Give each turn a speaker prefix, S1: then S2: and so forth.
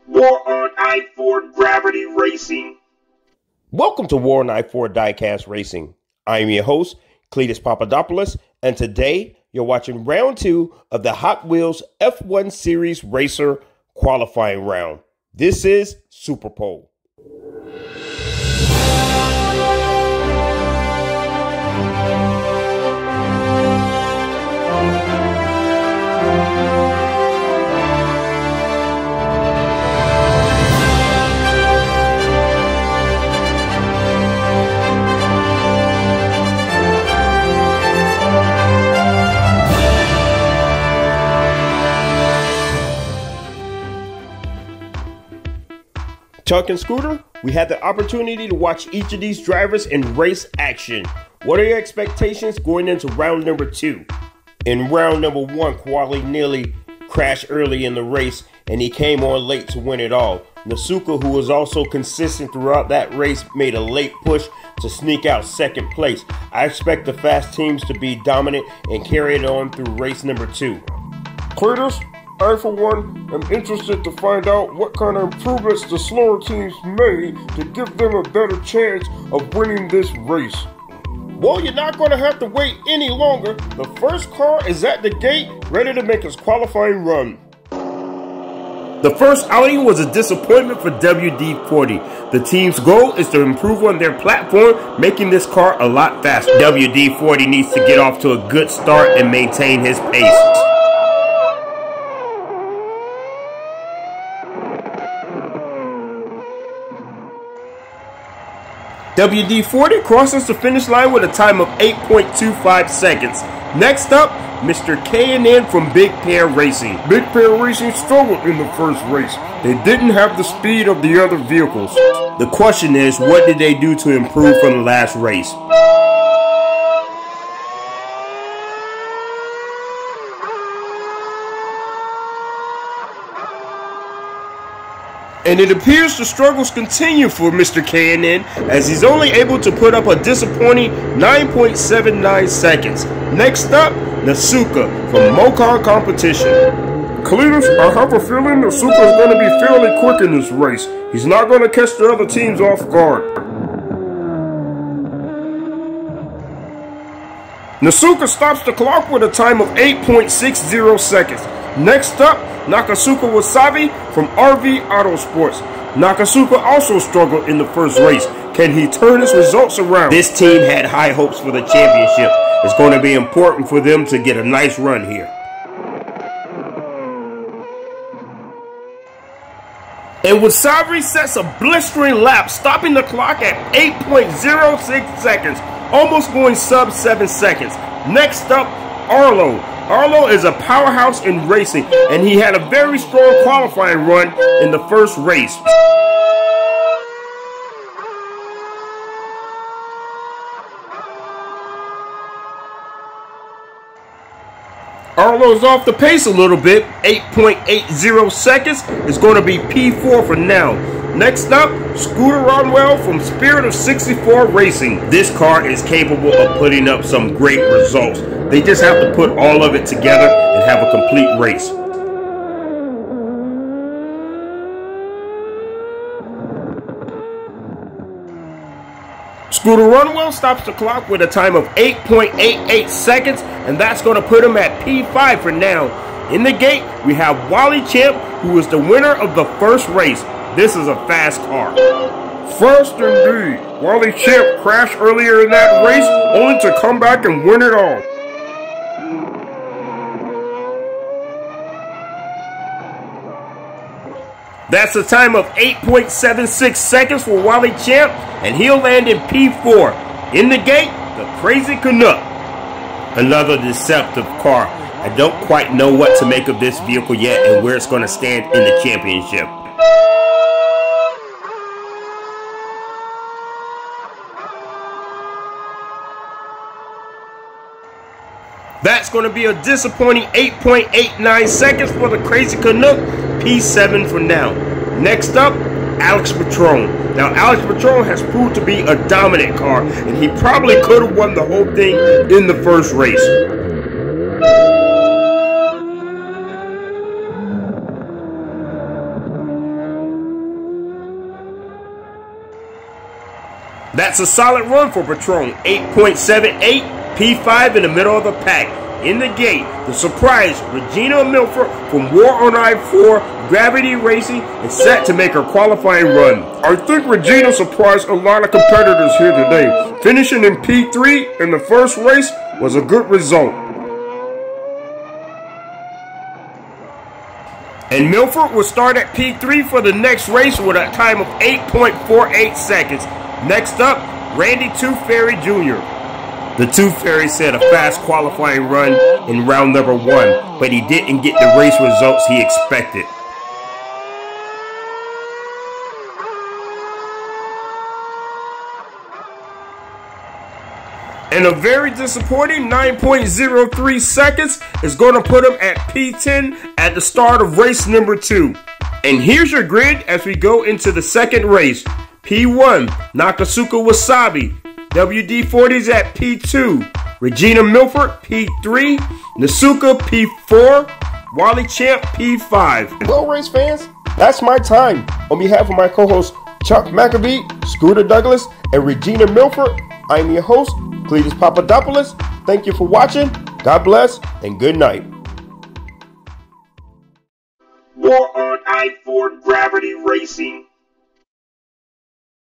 S1: War on I-4 Gravity Racing.
S2: Welcome to War on I-4 Diecast Racing. I am your host, Cletus Papadopoulos, and today you're watching round 2 of the Hot Wheels F1 Series Racer qualifying round. This is Superpole. Chuck and Scooter, we had the opportunity to watch each of these drivers in race action. What are your expectations going into round number 2? In round number 1, Quali nearly crashed early in the race and he came on late to win it all. Nasuka, who was also consistent throughout that race, made a late push to sneak out second place. I expect the fast teams to be dominant and carry it on through race number 2.
S3: Cletus, I, for one, am interested to find out what kind of improvements the slower teams made to give them a better chance of winning this race.
S2: Well, you're not going to have to wait any longer. The first car is at the gate, ready to make its qualifying run. The first outing was a disappointment for WD-40. The team's goal is to improve on their platform, making this car a lot faster. WD-40 needs to get off to a good start and maintain his pace. WD-40 crosses the finish line with a time of 8.25 seconds. Next up, Mr. K&N from Big Pear Racing.
S3: Big Pear Racing struggled in the first race. They didn't have the speed of the other vehicles.
S2: The question is, what did they do to improve from the last race? And it appears the struggles continue for Mr. K&N as he's only able to put up a disappointing 9.79 seconds. Next up, Nasuka from Mocon Competition.
S3: Cletus, I have a feeling Nasuka is going to be fairly quick in this race. He's not going to catch the other teams off guard.
S2: Nasuka stops the clock with a time of 8.60 seconds. Next up, Nakasuka Wasabi from RV Autosports. Nakasuka also struggled in the first race. Can he turn his results around? This team had high hopes for the championship. It's going to be important for them to get a nice run here. And Wasabi sets a blistering lap, stopping the clock at 8.06 seconds, almost going sub 7 seconds. Next up, Arlo. Arlo is a powerhouse in racing, and he had a very strong qualifying run in the first race. Arlo's off the pace a little bit. 8.80 seconds is going to be P4 for now. Next up, Scooter Ronwell from Spirit of 64 Racing. This car is capable of putting up some great results. They just have to put all of it together and have a complete race. Scooter Runwell stops the clock with a time of 8.88 seconds, and that's going to put him at P5 for now. In the gate, we have Wally Champ, who is the winner of the first race. This is a fast car.
S3: Fast indeed. Wally Champ crashed earlier in that race, only to come back and win it all.
S2: That's a time of 8.76 seconds for Wally Champ, and he'll land in P4. In the gate, the Crazy Canuck. Another deceptive car. I don't quite know what to make of this vehicle yet and where it's going to stand in the championship. That's going to be a disappointing 8.89 seconds for the Crazy Canuck. P7 for now. Next up, Alex Patron. Now, Alex Patron has proved to be a dominant car, and he probably could have won the whole thing in the first race. That's a solid run for Patron. 8.78, P5 in the middle of the pack. In the gate, the surprise, Regina Milford from War on I-4 Gravity Racing is set to make her qualifying run.
S3: I think Regina surprised a lot of competitors here today. Finishing in P3 in the first race was a good result.
S2: And Milford will start at P3 for the next race with a time of 8.48 seconds. Next up, Randy Tooth Fairy Jr. The Tooth Fairy set a fast qualifying run in round number 1, but he didn't get the race results he expected. And a very disappointing 9.03 seconds is going to put him at P10 at the start of race number 2. And here's your grid as we go into the second race. P1, Nakasuka Wasabi. WD-40's at P2. Regina Milford, P3. Nasuka, P4. Wally Champ, P5.
S3: Well, race fans, that's my time. On behalf of my co-hosts Chuck McAbee, Scooter Douglas, and Regina Milford, I'm your host, Cletus Papadopoulos. Thank you for watching. God bless and good night.
S1: War on I-4 Gravity Racing.